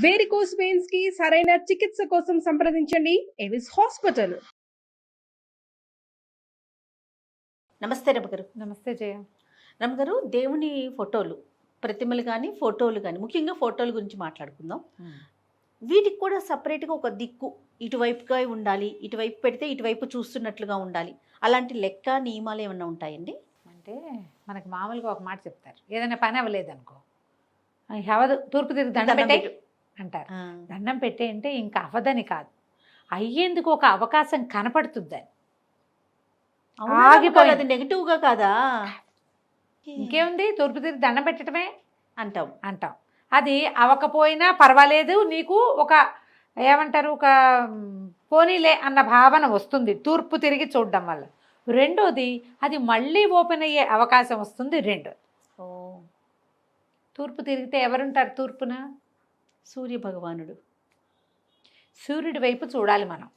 Varicose veins కి సరైన చికిత్స కోసం సంప్రదించండి ఎవిస్ హాస్పిటల్. నమస్తే రమగారు. నమస్తే జయ. రమగారు, దేవుని ఫోటోలు, ప్రతిమలు కానీ ఫోటోలు కానీ, ముఖ్యంగా ఫోటోల గురించి మాట్లాడుకుందాం. వీటికి కూడా సపరేట్గా ఒక దిక్కు ఇటువైపుగా ఉండాలి, ఇటువైపు పెడితే ఇటువైపు చూస్తున్నట్లుగా ఉండాలి, అలాంటి లెక్క నియమాలు ఏమన్నా ఉంటాయండి? అంటే మనకి మామూలుగా ఒక మాట చెప్తారు, ఏదైనా పని అవ్వలేదనుకో అవదు తూర్పు తిరిగి దండం పెట్టే అంటారు. దండం పెట్టే అంటే ఇంకా అవ్వదని కాదు, అయ్యేందుకు ఒక అవకాశం కనపడుతుందని. ఆగిపోయేది నెగిటివ్గా కాదా? ఇంకేముంది, తూర్పు తిరిగి దండం పెట్టడమే అంటాం. అది అవ్వకపోయినా పర్వాలేదు, నీకు ఒక ఏమంటారు, ఒక పోనీలే అన్న భావన వస్తుంది తూర్పు తిరిగి చూడడం వల్ల. రెండోది, అది మళ్ళీ ఓపెన్ అయ్యే అవకాశం వస్తుంది. రెండోది, తూర్పు తిరిగితే ఎవరుంటారు తూర్పున? సూర్య భగవానుడు. సూర్యుడి వైపు చూడాలి మనం.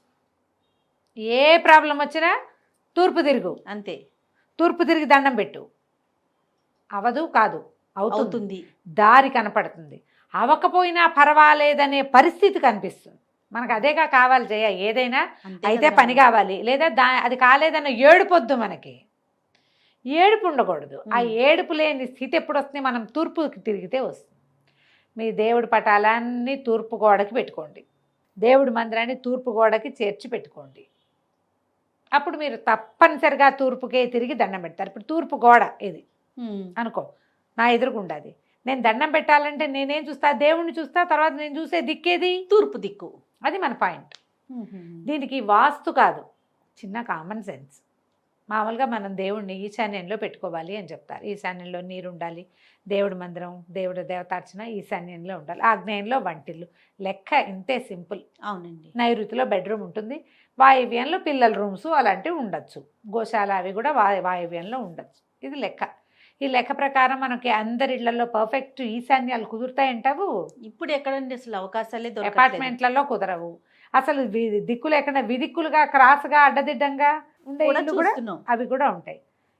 ఏ ప్రాబ్లం వచ్చినా తూర్పు తిరుగు, అంతే. తూర్పు తిరిగి దండం పెట్టు. అవదు కాదు, అవుతుంది. దారి కనపడుతుంది. అవ్వకపోయినా పర్వాలేదనే పరిస్థితి కనిపిస్తుంది మనకు. అదేగా కావాలి జయ, ఏదైనా అయితే పని కావాలి, లేదా అది కాలేదన్న ఏడుపొద్దు మనకి. ఏడుపు ఉండకూడదు. ఆ ఏడుపు లేని స్థితి ఎప్పుడు వస్తుంది? మనం తూర్పుకి తిరిగితే వస్తుంది. మీ దేవుడి పటాలన్నీ తూర్పు గోడకి పెట్టుకోండి, దేవుడి మందిరాన్ని తూర్పు గోడకి చేర్చి పెట్టుకోండి. అప్పుడు మీరు తప్పనిసరిగా తూర్పుకే తిరిగి దండం పెడతారు. ఇప్పుడు తూర్పు గోడ ఇది అనుకో, నా ఎదురుగుండది. నేను దండం పెట్టాలంటే నేనేం చూస్తా? దేవుణ్ణి చూస్తా. తర్వాత నేను చూసే దిక్కేది తూర్పు దిక్కు. అది మన పాయింట్. దీనికి వాస్తు కాదు, చిన్న కామన్ సెన్స్. మామూలుగా మనం దేవుణ్ణి ఈశాన్యంలో పెట్టుకోవాలి అని చెప్తారు. ఈశాన్యంలో నీరు ఉండాలి, దేవుడి మందిరం, దేవుడి దేవతార్చన ఈశాన్యంలో ఉండాలి, ఆగ్నేయంలో వంటిల్లు. లెక్క ఇంతే, సింపుల్. అవునండి. నైరుతిలో బెడ్రూమ్ ఉంటుంది, వాయువ్యంలో పిల్లల రూమ్స్ అలాంటివి ఉండొచ్చు, గోశాల అవి కూడా వాయువ్యంలో ఉండొచ్చు. ఇది లెక్క. ఈ లెక్క ప్రకారం మనకి అందరి ఇళ్లలో పర్ఫెక్ట్ ఈశాన్యాలు కుదురుతాయంటావు? ఇప్పుడు ఎక్కడండి అసలు అవకాశాలే దొరకట్లేదు. అపార్ట్మెంట్లలో కుదరవు అసలు. దిక్కులు ఎక్కడ విదిక్కులుగా క్రాస్గా అడ్డదిడ్డంగా ఉండే ఇళ్ళు కూడా అవి కూడా ఉంటాయి.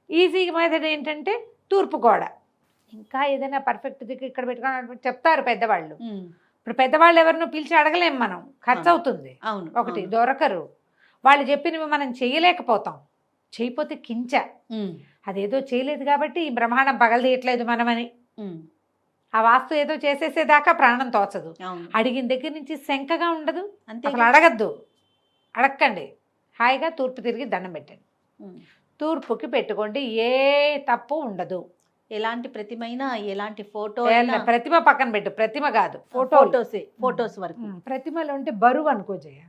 ఈజీగా మెథడ్ ఏంటంటే తూర్పు గోడ. ఇంకా ఏదైనా పర్ఫెక్ట్ దిక్కు ఇక్కడ పెట్టుకోవాలని చెప్తారు పెద్దవాళ్ళు. ఇప్పుడు పెద్దవాళ్ళు ఎవరినో పిలిచి అడగలేం మనం, ఖర్చు అవుతుంది. ఒకటి దొరకరు. వాళ్ళు చెప్పినవి మనం చేయలేకపోతాం. చేయకపోతే కించ, అదేదో చేయలేదు కాబట్టి ఈ బ్రహ్మాండం పగలదీయట్లేదు మనమని. ఆ వాస్తు ఏదో చేసేసేదాకా ప్రాణం తోచదు. అడిగిన దగ్గర నుంచి శంకగా ఉండదు. అసలు అడగద్దు, అడగండి. హాయిగా తూర్పు తిరిగి దండం పెట్టండి. తూర్పుకి పెట్టుకోండి, ఏ తప్పు ఉండదు. ఎలాంటి ప్రతిమైనా, ఎలాంటి ఫోటో, ప్రతిమ పక్కన పెట్టు, ప్రతిమ కాదు, ఫోటోస్ వరకు. ప్రతిమలు అంటే బరువు అనుకో జయ.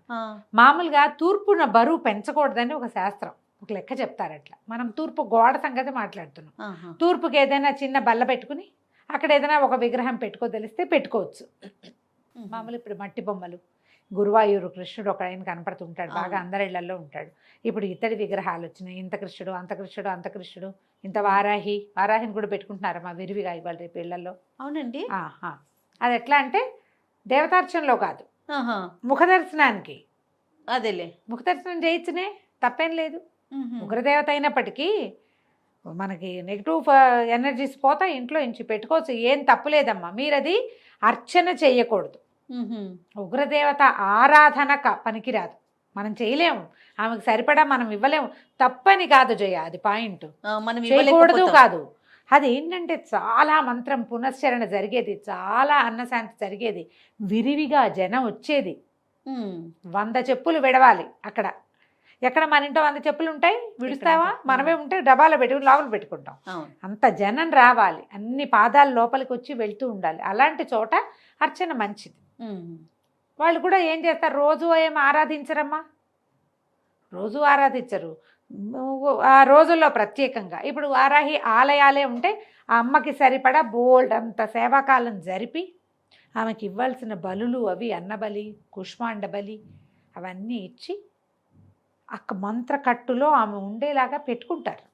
మామూలుగా తూర్పున బరువు పెంచకూడదని ఒక శాస్త్రం, ఒక లెక్క చెప్తారు. అట్లా మనం తూర్పు గోడ సంగతి మాట్లాడుతున్నాం. తూర్పుకి ఏదైనా చిన్న బల్ల పెట్టుకుని అక్కడ ఏదైనా ఒక విగ్రహం తెలిస్తే పెట్టుకోవచ్చు. మామూలు ఇప్పుడు మట్టి బొమ్మలు, గురువాయూరు కృష్ణుడు ఒక ఆయన కనపడుతుంటాడు, బాగా అందరి ఇళ్లలో ఉంటాడు. ఇప్పుడు ఇతడి విగ్రహాలు వచ్చినాయి, ఇంత కృష్ణుడు, అంత కృష్ణుడు, అంత కృష్ణుడు, ఇంత వారాహిని కూడా పెట్టుకుంటున్నారు మా విరివిగా ఇవాళ రేపు ఇళ్లలో. అవునండి. అది ఎట్లా అంటే దేవతార్చనలో కాదు, ముఖదర్శనానికి. అదేలే, ముఖదర్శనం చేయొచ్చునే, తప్పేం లేదు. ఉగ్రదేవత అయినప్పటికీ మనకి నెగిటివ్ ఎనర్జీస్ పోతాయి, ఇంట్లో ఇంచి పెట్టుకోవచ్చు, ఏం తప్పులేదమ్మా. మీరు అది అర్చన చేయకూడదు. ఉగ్రదేవత ఆరాధన పనికిరాదు, మనం చేయలేము, ఆమెకు సరిపడా మనం ఇవ్వలేము. తప్పని కాదు జయ, అది పాయింట్. మనం చేయకూడదు కాదు. అది ఏంటంటే చాలా మంత్రం పునశ్చరణ జరిగేది, చాలా అన్నశాంతి జరిగేది, విరివిగా జనం వచ్చేది. 100 చెప్పులు విడవాలి అక్కడ. ఎక్కడ మన ఇంట్లో 100 చెప్పులు ఉంటాయి, విడుస్తావా? మనమే ఉంటే డబ్బాలో పెట్టుకుని లోపల పెట్టుకుంటాం. అంత జనం రావాలి, అన్ని పాదాలు లోపలికి వచ్చి వెళ్తూ ఉండాలి. అలాంటి చోట అర్చన మంచిది. వాళ్ళు కూడా ఏం చేస్తారు, రోజు ఏం ఆరాధించరమ్మా, రోజు ఆరాధించరు. ఆ రోజుల్లో ప్రత్యేకంగా ఇప్పుడు వారాహి ఆలయాలే ఉంటే ఆ అమ్మకి సరిపడా బోల్డ్ అంత సేవాకాలం జరిపి ఆమెకి ఇవ్వాల్సిన బలులు అవి, అన్నబలి, కుష్మాండ బలి అవన్నీ ఇచ్చి మంత్రకట్టులో ఆమె ఉండేలాగా పెట్టుకుంటారు.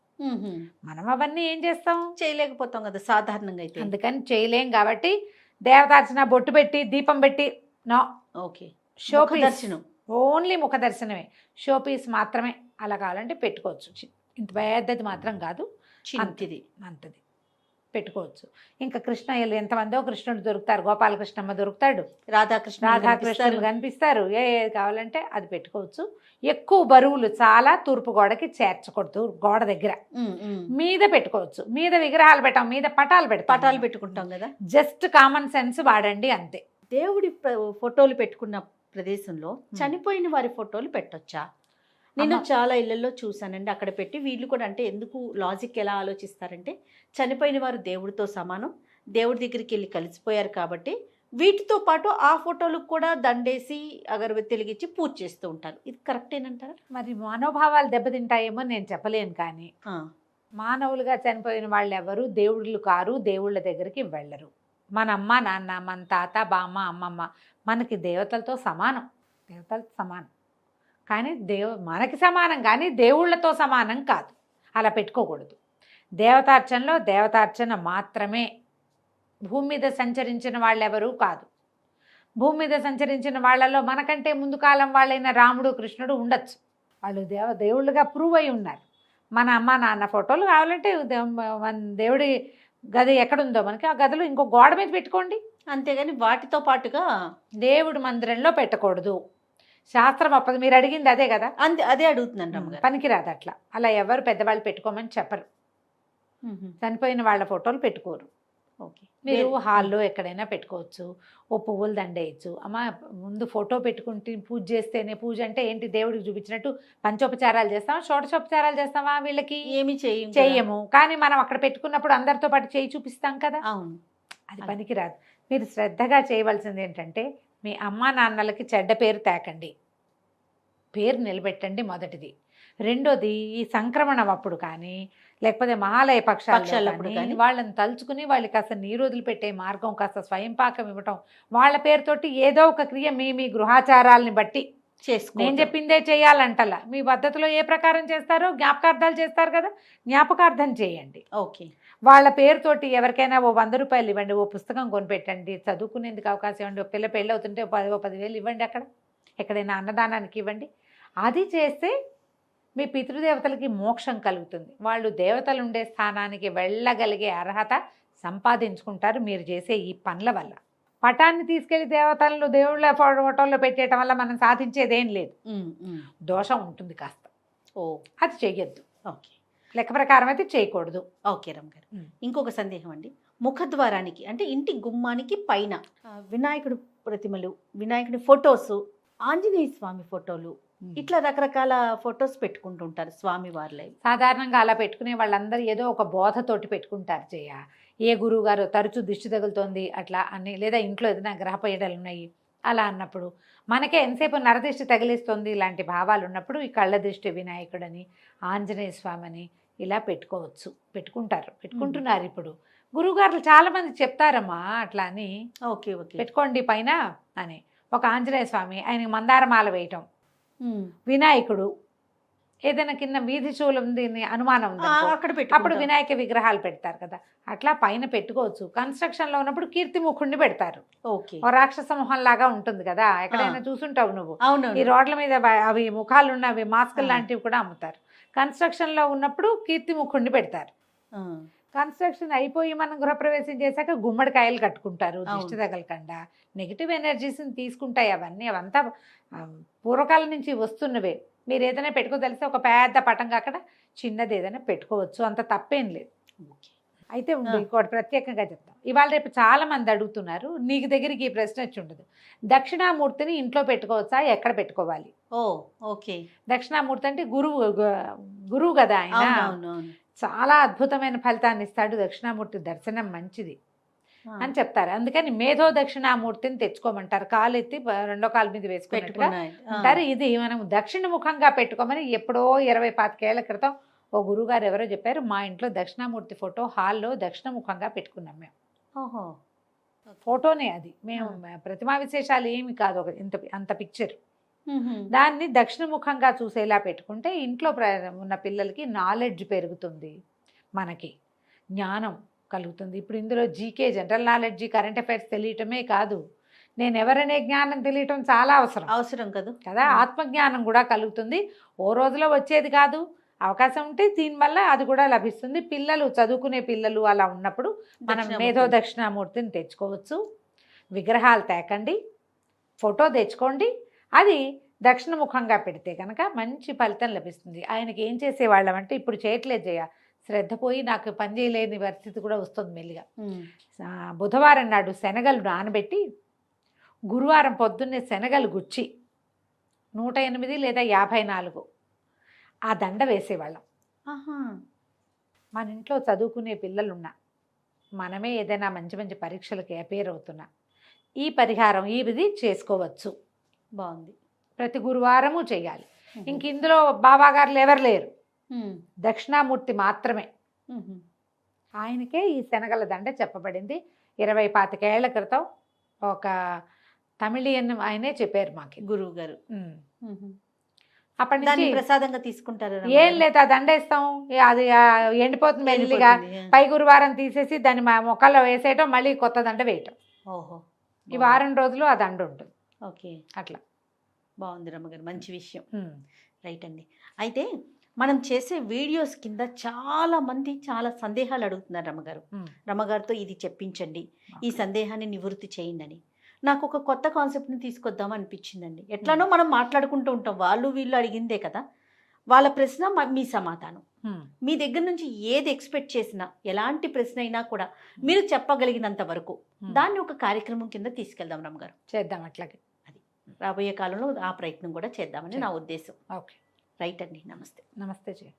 మనం అవన్నీ ఏం చేస్తాం, చేయలేకపోతాం కదా సాధారణంగా అయితే. అందుకని చేయలేం కాబట్టి దేవతార్చన, బొట్టు పెట్టి, దీపం పెట్టి నో. ఓకే, షోపీస్ దర్శనం, ఓన్లీ ముఖ దర్శనమే, షోపీస్ మాత్రమే. అలా కావాలంటే పెట్టుకోవచ్చు. ఇంత పెద్దది మాత్రం కాదు, అంతది. పెట్టుకోవచ్చు. ఇంకా కృష్ణయ్యలు ఎంతమందో కృష్ణుడు దొరుకుతారు, గోపాలకృష్ణమ్మ దొరుకుతాడు, రాధాకృష్ణులు రాధాకృష్ణులు కనిపిస్తారు. ఏది కావాలంటే అది పెట్టుకోవచ్చు. ఎక్కువ బరువులు చాలా తూర్పు గోడకి చేర్చకూడదు. గోడ దగ్గర మీద పెట్టుకోవచ్చు. మీద విగ్రహాలు పెట్టాం, మీద పటాలు పటాలు పెట్టుకుంటాం కదా. జస్ట్ కామన్ సెన్స్ వాడండి అంతే. దేవుడి ఫోటోలు పెట్టుకున్న ప్రదేశంలో చనిపోయిన వారి ఫోటోలు పెట్టొచ్చా? నేను చాలా ఇళ్లలో చూసానండి, అక్కడ పెట్టి వీళ్ళు కూడా అంటే ఎందుకు లాజిక్ ఎలా ఆలోచిస్తారంటే చనిపోయిన వారు దేవుడితో సమానం, దేవుడి దగ్గరికి వెళ్ళి కలిసిపోయారు కాబట్టి వీటితో పాటు ఆ ఫోటోలకు కూడా దండేసి అగరబత్తెలిగిచ్చి పూజ చేస్తూ ఉంటారు. ఇది కరెక్టేనంటారా? మరి మనోభావాలు దెబ్బతింటాయేమో నేను చెప్పలేను, కానీ మానవులుగా చనిపోయిన వాళ్ళు ఎవరు దేవుళ్ళు కారు, దేవుళ్ళ దగ్గరికి వెళ్ళరు. మన అమ్మ నాన్న, మన తాత బామ్మ అమ్మమ్మ మనకి దేవతలతో సమానం, దేవతలతో సమానం. కానీ మనకి సమానం కానీ దేవుళ్ళతో సమానం కాదు. అలా పెట్టుకోకూడదు. దేవతార్చనలో దేవతార్చన మాత్రమే. భూమి మీద సంచరించిన వాళ్ళు ఎవరూ కాదు. భూమి మీద సంచరించిన వాళ్ళలో మనకంటే ముందు కాలం వాళ్ళైన రాముడు కృష్ణుడు ఉండొచ్చు. వాళ్ళు దేవుళ్ళుగా ప్రూవ్ అయి ఉన్నారు. మన అమ్మ నాన్న ఫోటోలు కావాలంటే మన దేవుడి గది ఎక్కడుందో మనకి ఆ గదిలో ఇంకో గోడ మీద పెట్టుకోండి, అంతేగాని వాటితో పాటుగా దేవుడి మందిరంలో పెట్టకూడదు. శాస్త్రం అప్పది. మీరు అడిగింది అదే కదా, అదే అడుగుతుందండి. పనికిరాదు అట్లా. అలా ఎవరు పెద్దవాళ్ళు పెట్టుకోమని చెప్పరు. చనిపోయిన వాళ్ళ ఫోటోలు పెట్టుకోరు. ఓకే, మీరు హాల్లో ఎక్కడైనా పెట్టుకోవచ్చు. ఓ పువ్వులు దండేయచ్చు. అమ్మ ముందు ఫోటో పెట్టుకుంటే పూజ చేస్తేనే, పూజ అంటే ఏంటి దేవుడికి చూపించినట్టు పంచోపచారాలు చేస్తామా, షోడశోపచారాలు చేస్తామా? వీళ్ళకి ఏమి చెయ్యము. కానీ మనం అక్కడ పెట్టుకున్నప్పుడు అందరితో పాటు చేయి చూపిస్తాం కదా. అవును, అది పనికిరాదు. మీరు శ్రద్ధగా చేయవలసింది ఏంటంటే మీ అమ్మా నాన్నలకి చెడ్డ పేరు తేకండి, పేరు నిలబెట్టండి మొదటిది. రెండోది ఈ సంక్రమణం అప్పుడు కానీ లేకపోతే మహాలయ పక్షాలప్పుడు కానీ వాళ్ళని తలుచుకుని వాళ్ళకి కాస్త నీరు వదిలిపెట్టే మార్గం, కాస్త స్వయంపాకం ఇవ్వటం, వాళ్ళ పేరుతోటి ఏదో ఒక క్రియ మీ గృహాచారాలని బట్టి చేసుకో. నేను చెప్పిందే చేయాలంటలా. మీ పద్ధతిలో ఏ ప్రకారం చేస్తారో జ్ఞాపకార్థాలు చేస్తారు కదా, జ్ఞాపకార్థం చేయండి. ఓకే, వాళ్ళ పేరుతోటి ఎవరికైనా ఓ 100 రూపాయలు ఇవ్వండి, ఓ పుస్తకం కొనిపెట్టండి, చదువుకునేందుకు అవకాశం ఇవ్వండి, ఓ పిల్ల పెళ్ళి అవుతుంటే ఓ 10,000 ఇవ్వండి, అక్కడ ఎక్కడైనా అన్నదానానికి ఇవ్వండి. అది చేస్తే మీ పితృదేవతలకి మోక్షం కలుగుతుంది. వాళ్ళు దేవతలు ఉండే స్థానానికి వెళ్ళగలిగే అర్హత సంపాదించుకుంటారు మీరు చేసే ఈ పనుల వల్ల. పటాన్ని తీసుకెళ్లి దేవతలను దేవుళ్ళ ఫోటోల్లో పెట్టేయటం వల్ల మనం సాధించేదేం లేదు. దోషం ఉంటుంది కాస్త. అది చెయ్యొద్దు. ఓకే, లెక్క ప్రకారం అయితే చేయకూడదు. ఓకే రమ్ గారు, ఇంకొక సందేహం అండి. ముఖద్వారానికి అంటే ఇంటి గుమ్మానికి పైన వినాయకుడు ప్రతిమలు, వినాయకుడి ఫొటోస్, ఆంజనేయ స్వామి ఫోటోలు, ఇట్లా రకరకాల ఫొటోస్ పెట్టుకుంటుంటారు స్వామి వారిలో. సాధారణంగా అలా పెట్టుకునే వాళ్ళందరూ ఏదో ఒక బోధతోటి పెట్టుకుంటారు. ఏ గురువు గారు తరచూ దిష్టి తగులుతోంది అట్లా అని, లేదా ఇంట్లో ఏదైనా గ్రహపీడలు ఉన్నాయి అలా అన్నప్పుడు, మనకే ఎంతసేపు నరదిష్టి తగిలిస్తుంది ఇలాంటి భావాలు ఉన్నప్పుడు ఈ కళ్ళ దృష్టి వినాయకుడని, ఆంజనేయ స్వామి అని ఇలా పెట్టుకుంటున్నారు ఇప్పుడు. గురువుగారులు చాలా మంది చెప్తారమ్మా అట్లా అని. ఓకే ఓకే, పెట్టుకోండి పైన అని. ఒక ఆంజనేయ స్వామి, ఆయనకి మందారమాల వేయటం, వినాయకుడు ఏదైనా కింద వీధి శూలం దీన్ని అనుమానం ఉంది అప్పుడు వినాయక విగ్రహాలు పెడతారు కదా, అట్లా పైన పెట్టుకోవచ్చు. కన్స్ట్రక్షన్ లో ఉన్నప్పుడు కీర్తిముఖుడిని పెడతారు. ఓ రాక్షస మొహం లాగా ఉంటుంది కదా, ఎక్కడైనా చూసుంటావు నువ్వు. ఈ రోడ్ల మీద అవి ముఖాలు ఉన్నవి మాస్కులు లాంటివి కూడా అమ్ముతారు. కన్స్ట్రక్షన్ లో ఉన్నప్పుడు కీర్తిముఖుడిని పెడతారు. కన్స్ట్రక్షన్ అయిపోయి మనం గృహప్రవేశం చేశాక గుమ్మడికాయలు కట్టుకుంటారు, దిష్టి తగలకుండా. నెగిటివ్ ఎనర్జీస్ని తీసుకుంటాయి అవన్నీ. అవంతా పూర్వకాలం నుంచి వస్తున్నవే. మీరు ఏదైనా పెట్టుకోదలిస్తే ఒక పెద్ద పటంగా అక్కడ చిన్నది ఏదైనా పెట్టుకోవచ్చు, అంత తప్పేం లేదు. అయితే ఇంకోటి ప్రత్యేకంగా చెప్తాం. ఇవాళ రేపు చాలా మంది అడుగుతున్నారు, నీకు దగ్గరికి ఈ ప్రశ్న వచ్చి ఉండదు, దక్షిణామూర్తిని ఇంట్లో పెట్టుకోవచ్చా, ఎక్కడ పెట్టుకోవాలి? ఓకే, దక్షిణామూర్తి అంటే గురువు కదా ఆయన. చాలా అద్భుతమైన ఫలితాన్ని ఇస్తాడు. దక్షిణామూర్తి దర్శనం మంచిది అని చెప్తారు. అందుకని మేధో దక్షిణామూర్తిని తెచ్చుకోమంటారు. కాలు ఎత్తి రెండో కాలు మీద వేసుకున్నట్టుగా అంటారు. ఇది మనం దక్షిణ ముఖంగా పెట్టుకోమని ఎప్పుడో 20-25 ఏళ్ల క్రితం ఓ గురువుగారు ఎవరో చెప్పారు. మా ఇంట్లో దక్షిణామూర్తి ఫోటో హాల్లో దక్షిణ ముఖంగా పెట్టుకున్నాం మేము. ఫోటోనే అది, మేము ప్రతిమా విశేషాలు ఏమి కాదు, ఒక అంత పిక్చర్. దాన్ని దక్షిణముఖంగా చూసేలా పెట్టుకుంటే ఇంట్లో ఉన్న పిల్లలకి నాలెడ్జ్ పెరుగుతుంది, మనకి జ్ఞానం కలుగుతుంది. ఇప్పుడు ఇందులో GK, general knowledge, current affairs తెలియటమే కాదు, నేను ఎవరనే జ్ఞానం తెలియటం చాలా అవసరం కదా. ఆత్మజ్ఞానం కూడా కలుగుతుంది. ఓ రోజులో వచ్చేది కాదు, అవకాశం ఉంటే దీనివల్ల అది కూడా లభిస్తుంది. పిల్లలు చదువుకునే పిల్లలు అలా ఉన్నప్పుడు మనం దక్షిణామూర్తి. మేధో దక్షిణామూర్తిని తెచ్చుకోవచ్చు. విగ్రహాలు తేకండి, ఫోటో తెచ్చుకోండి. అది దక్షిణముఖంగా పెడితే కనుక మంచి ఫలితం లభిస్తుంది. ఆయనకి ఏం చేసేవాళ్ళం అంటే, ఇప్పుడు చేయట్లేదు జయ, శ్రద్ధ పోయి నాకు పని చేయలేని పరిస్థితి కూడా వస్తుంది మెల్లిగా. బుధవారం నాడు శనగలు నానబెట్టి గురువారం పొద్దున్నే శనగలు గుచ్చి 108 లేదా 54 ఆ దండ వేసేవాళ్ళం. ఆహా. మన ఇంట్లో చదువుకునే పిల్లలున్నా, మనమే ఏదైనా మంచి మంచి పరీక్షలకి అపేర్ అవుతున్నా, ఈ పరిహారం ఇది చేసుకోవచ్చు. బాగుంది. ప్రతి గురువారము చేయాలి. ఇంక ఇందులో బాబాగారులు ఎవరు లేరు, దక్షిణామూర్తి మాత్రమే. ఆయనకే ఈ శనగల దండ చెప్పబడింది. 20-25 ఏళ్ల క్రితం ఒక తమిళియన్ ఆయనే చెప్పారు మాకు, గురువు గారు. అప్పటి దాన్ని నుంచి ప్రసాదంగా తీసుకుంటారు. ఏం లేదు, ఆ దండ వేస్తాం, అది ఎండిపోతుంది మెల్లిగా. పై గురువారం తీసేసి దాన్ని మా మొక్కల్లో వేసేయటం, మళ్ళీ కొత్త దండ వేయటం. ఓహో. ఈ వారం రోజులు ఆ దండ ఉంటుంది. ఓకే, అట్లా బాగుంది రమ్మగారు, మంచి విషయం. రైట్ అండి. అయితే మనం చేసే వీడియోస్ కింద చాలా మంది చాలా సందేహాలు అడుగుతున్నారు రమ్మగారు. రమ్మగారితో ఇది చెప్పించండి, ఈ సందేహాన్ని నివృత్తి చేయండి అని. నాకు ఒక కొత్త కాన్సెప్ట్ని తీసుకొద్దాం అనిపించిందండి. ఎట్లానో మనం మాట్లాడుకుంటూ ఉంటాం, వాళ్ళు వీళ్ళు అడిగిందే కదా, వాళ్ళ ప్రశ్న మీ సమాధానం. మీ దగ్గర నుంచి ఏది ఎక్స్పెక్ట్ చేసినా, ఎలాంటి ప్రశ్న అయినా కూడా మీరు చెప్పగలిగినంత వరకు దాన్ని ఒక కార్యక్రమం కింద తీసుకెళ్దాం రమ్మగారు. చేద్దాం అట్లాగే. అది రాబోయే కాలంలో ఆ ప్రయత్నం కూడా చేద్దామని నా ఉద్దేశం. ఓకే, రైట్ అండి. నమస్తే. నమస్తే జయ.